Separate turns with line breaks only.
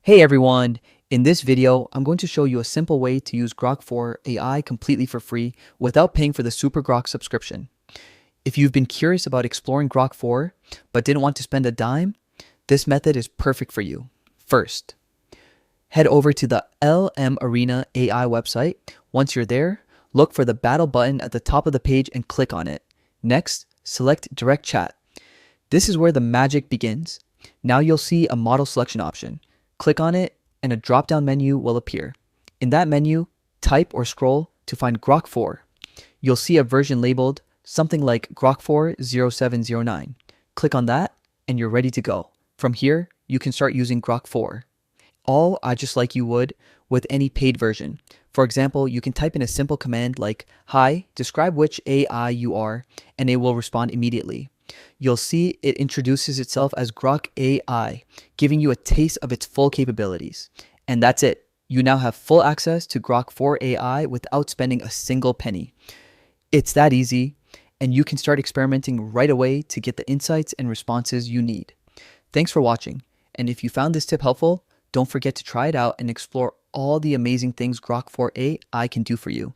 Hey everyone! In this video, I'm going to show you a simple way to use Grok 4 AI completely for free without paying for the SuperGrok subscription. If you've been curious about exploring Grok 4 but didn't want to spend a dime, this method is perfect for you. First, head over to the LMarena AI website. Once you're there, look for the battle button at the top of the page and click on it. Next, select direct chat. This is where the magic begins. Now you'll see a model selection option. Click on it and a drop-down menu will appear. In that menu, type or scroll to find Grok 4. You'll see a version labeled something like Grok 4 0709. Click on that and you're ready to go. From here, you can start using Grok 4. All just like you would with any paid version. For example, you can type in a simple command like, "Hi, describe which AI you are," and it will respond immediately. You'll see it introduces itself as Grok AI, giving you a taste of its full capabilities. And that's it. You now have full access to Grok 4 AI without spending a single penny. It's that easy, and you can start experimenting right away to get the insights and responses you need. Thanks for watching, and if you found this tip helpful, don't forget to try it out and explore all the amazing things Grok 4 AI can do for you.